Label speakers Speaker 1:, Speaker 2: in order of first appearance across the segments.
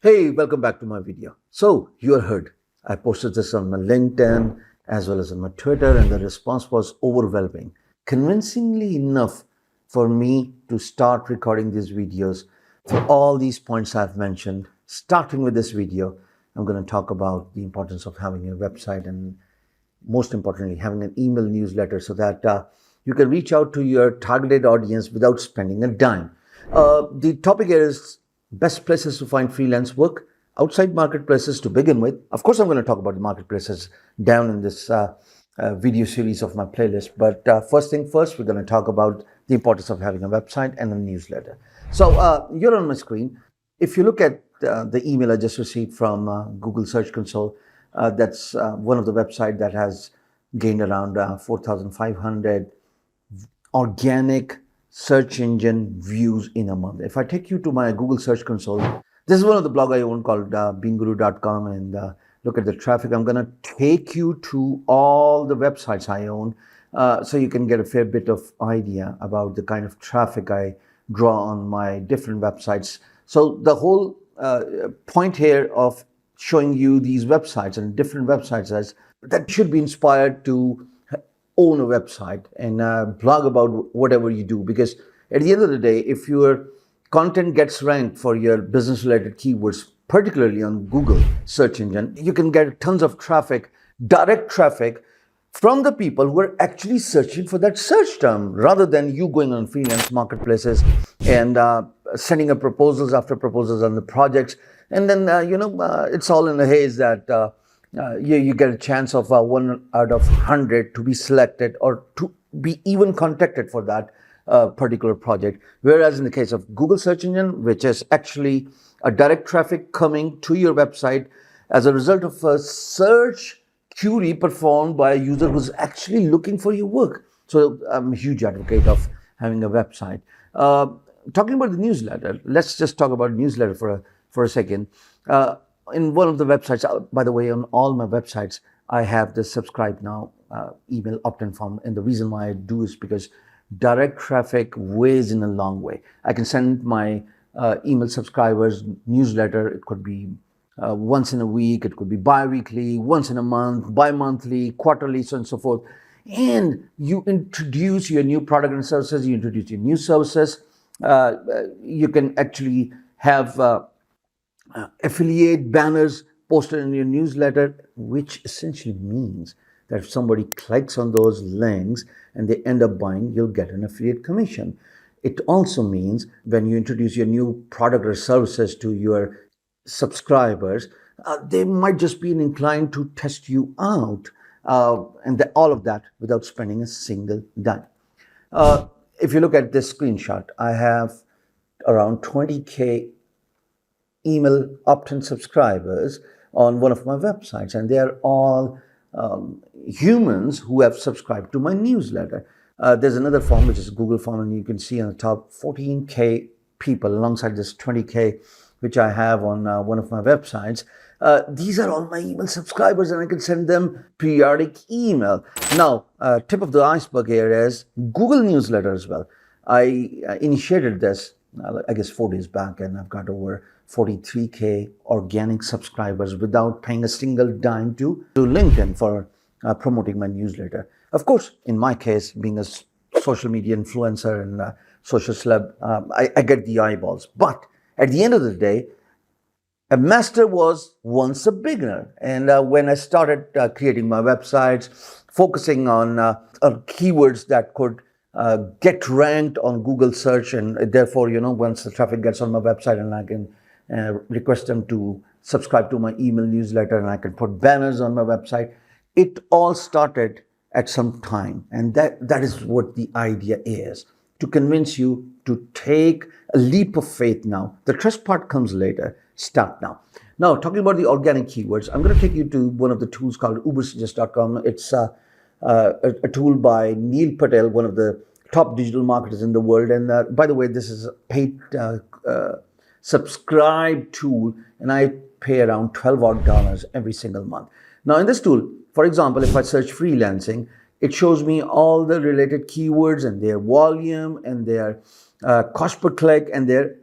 Speaker 1: Hey, welcome back to my video. So, you heard, I posted this on my LinkedIn as well as on my Twitter, and the response was overwhelming. Convincingly enough for me to start recording these videos for all these points I've mentioned. Starting with this video, I'm going to talk about the importance of having a website and most importantly, having an email newsletter so that you can reach out to your targeted audience without spending a dime. The topic here is best places to find freelance work outside marketplaces to begin with. Of course, I'm going to talk about the marketplaces down in this video series of my playlist. But first thing first, we're going to talk about the importance of having a website and a newsletter. So you're on my screen. If you look at the email I just received from Google Search Console, that's one of the websites that has gained around 4,500 organic search engine views in a month. If I take you to my Google Search Console, this is one of the blog I own called beanguru.com, and look at the traffic. I'm going to take you to all the websites I own so you can get a fair bit of idea about the kind of traffic I draw on my different websites. So the whole point here of showing you these websites and different websites is that should be inspired to own a website and blog about whatever you do, because at the end of the day, if your content gets ranked for your business related keywords, particularly on Google search engine, you can get tons of traffic, direct traffic from the people who are actually searching for that search term, rather than you going on freelance marketplaces and sending up proposals after proposals on the projects. And then, it's all in the haze that you get a chance of 1 out of 100 to be selected or to be even contacted for that particular project. Whereas in the case of Google search engine, which is actually a direct traffic coming to your website as a result of a search query performed by a user who's actually looking for your work. So I'm a huge advocate of having a website. Talking about the newsletter, let's just talk about newsletter for a second. In one of the websites, by the way, on all my websites, I have the subscribe now email opt-in form. And the reason why I do is because direct traffic weighs in a long way. I can send my email subscribers newsletter. It could be once in a week, it could be bi-weekly, once in a month, bi-monthly, quarterly, so on and so forth. And you introduce your new product and services, you introduce your new services. You can actually have affiliate banners posted in your newsletter, which essentially means that if somebody clicks on those links and they end up buying, you'll get an affiliate commission. It also means when you introduce your new product or services to your subscribers, they might just be inclined to test you out, and all of that without spending a single dime. If you look at this screenshot, I have around 20K email opt-in subscribers on one of my websites, and they are all humans who have subscribed to my newsletter. There's another form, which is Google form, and you can see on the top 14K people alongside this 20K, which I have on one of my websites. These are all my email subscribers, and I can send them periodic email. Now, tip of the iceberg here is Google newsletter as well. I initiated this, I guess, 4 days back, and I've got over 43K organic subscribers without paying a single dime to LinkedIn for promoting my newsletter. Of course, in my case, being a social media influencer and social celeb, I get the eyeballs. But at the end of the day, a master was once a beginner. And when I started creating my websites, focusing on keywords that could get ranked on Google search, and therefore, once the traffic gets on my website and I can request them to subscribe to my email newsletter and I can put banners on my website, it all started at some time. And that is what the idea is, to convince you to take a leap of faith now. The trust part comes later. Start now. Now, talking about the organic keywords, I'm going to take you to one of the tools called ubersuggest.com. It's a tool by Neil Patel, one of the top digital marketers in the world. And by the way, this is a paid subscribe tool, and I pay around $12 every single month. Now, in this tool, for example, if I search freelancing, it shows me all the related keywords and their volume and their cost per click and their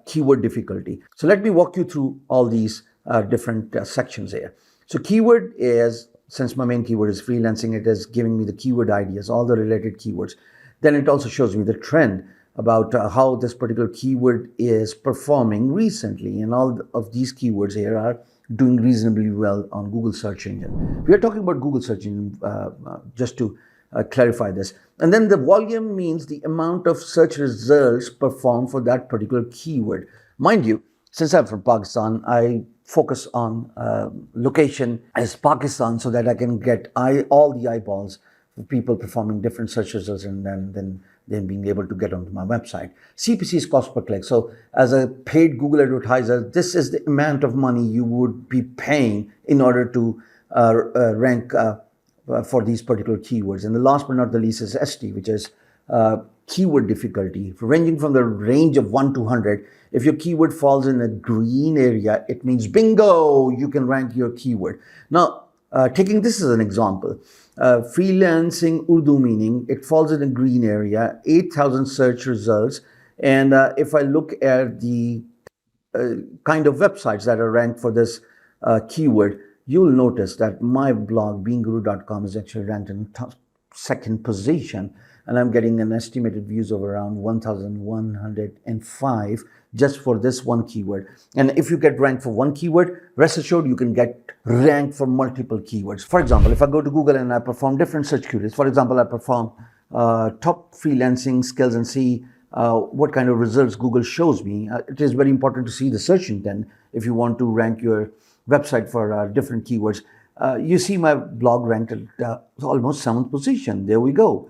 Speaker 1: keyword difficulty. So let me walk you through all these different sections here. So keyword is, since my main keyword is freelancing, it is giving me the keyword ideas, all the related keywords. Then it also shows me the trend about how this particular keyword is performing recently, and all of these keywords here are doing reasonably well on Google search engine. We are talking about Google search engine, just to clarify this. And then the volume means the amount of search results performed for that particular keyword. Mind you, since I'm from Pakistan, I focus on location as Pakistan so that I can get all the eyeballs for people performing different search results, and then being able to get onto my website. CPC is cost per click. So as a paid Google advertiser, this is the amount of money you would be paying in order to rank for these particular keywords. And the last but not the least is ST, which is keyword difficulty, ranging from the range of 1 to 100. If your keyword falls in a green area, it means bingo, you can rank your keyword. Now, taking this as an example, freelancing Urdu, meaning it falls in a green area, 8,000 search results. And if I look at the kind of websites that are ranked for this keyword, you'll notice that my blog, beingguru.com, is actually ranked in second position. And I'm getting an estimated views of around 1,105 just for this one keyword. And if you get ranked for one keyword, rest assured you can get ranked for multiple keywords. For example, if I go to Google and I perform different search queries, for example, I perform top freelancing skills and see what kind of results Google shows me. It is very important to see the search intent if you want to rank your website for different keywords. You see my blog ranked at almost 7th position. There we go.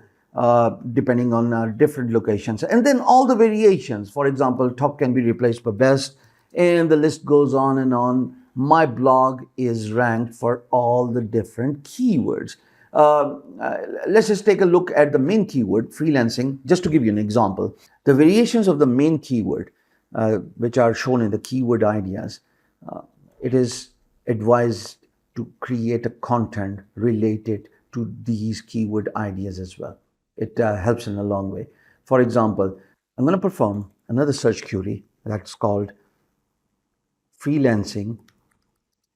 Speaker 1: Depending on different locations, and then all the variations. For example, top can be replaced by best, and the list goes on and on. My blog is ranked for all the different keywords. Let's just take a look at the main keyword, freelancing, just to give you an example. The variations of the main keyword, which are shown in the keyword ideas, it is advised to create a content related to these keyword ideas as well. It helps in a long way. For example, I'm going to perform another search query that's called freelancing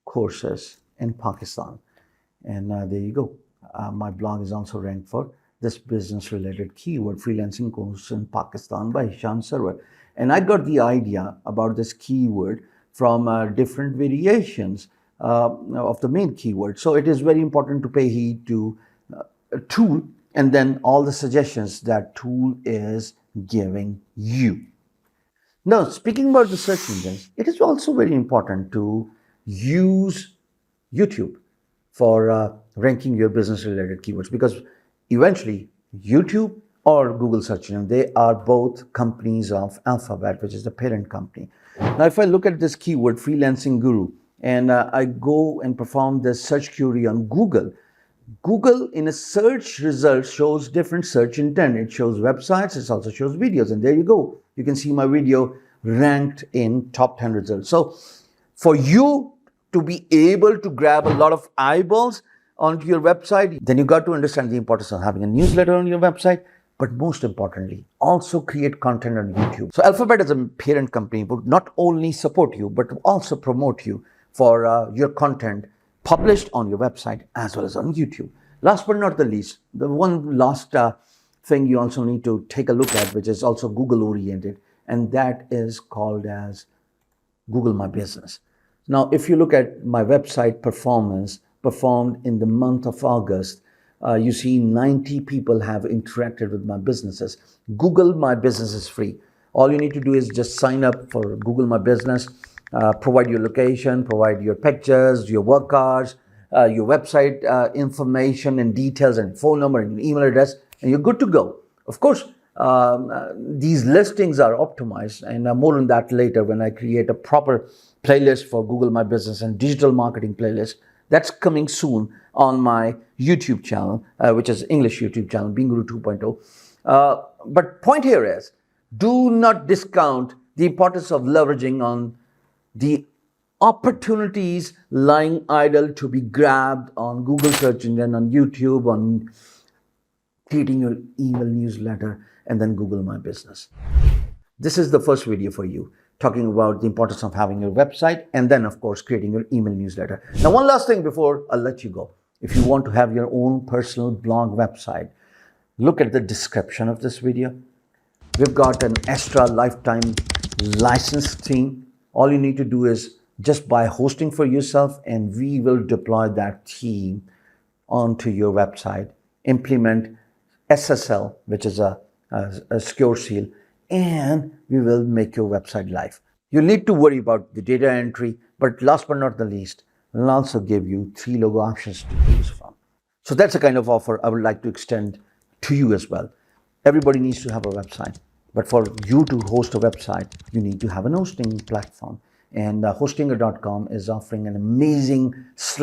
Speaker 1: courses in Pakistan. And there you go. My blog is also ranked for this business related keyword, freelancing courses in Pakistan by Hishan Sarwar. And I got the idea about this keyword from different variations of the main keyword. So it is very important to pay heed to a tool and then all the suggestions that tool is giving you. Now, speaking about the search engines, it is also very important to use YouTube for ranking your business related keywords, because eventually YouTube or Google search engine, they are both companies of Alphabet, which is the parent company. Now, if I look at this keyword, freelancing guru, and I go and perform this search query on Google, Google in a search result shows different search intent. It shows websites, it also shows videos, and there you go. You can see my video ranked in top 10 results. So for you to be able to grab a lot of eyeballs onto your website, then you got to understand the importance of having a newsletter on your website, but most importantly, also create content on YouTube. So Alphabet as a parent company would not only support you, but also promote you for your content published on your website as well as on YouTube. Last but not the least, the one last thing you also need to take a look at, which is also Google oriented, and that is called as Google My Business. Now, if you look at my website performance performed in the month of August, you see 90 people have interacted with my businesses. Google My Business is free. All you need to do is just sign up for Google My Business. Provide your location, provide your pictures, your work cards, your website information and details and phone number and email address, and you're good to go. Of course, these listings are optimized, and more on that later when I create a proper playlist for Google My Business and digital marketing playlist. That's coming soon on my YouTube channel, which is English YouTube channel, Being Guru 2.0. But point here is, do not discount the importance of leveraging on the opportunities lying idle to be grabbed on Google search engine, on YouTube, on creating your email newsletter, and then Google My Business. This is the first video for you, talking about the importance of having your website and then, of course, creating your email newsletter. Now, one last thing before I'll let you go. If you want to have your own personal blog website, look at the description of this video. We've got an extra lifetime license team. All you need to do is just buy hosting for yourself, and we will deploy that team onto your website, implement SSL, which is a secure seal, and we will make your website live. You'll need to worry about the data entry, but last but not the least, we'll also give you 3 logo options to choose from. So that's the kind of offer I would like to extend to you as well. Everybody needs to have a website, but for you to host a website, you need to have an hosting platform. And hostinger.com is offering an amazing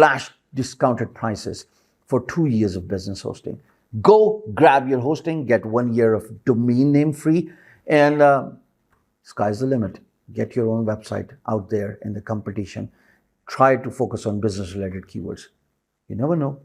Speaker 1: / discounted prices for 2 years of business hosting. Go grab your hosting, get 1 year of domain name free, and sky's the limit. Get your own website out there in the competition. Try to focus on business related keywords. You never know.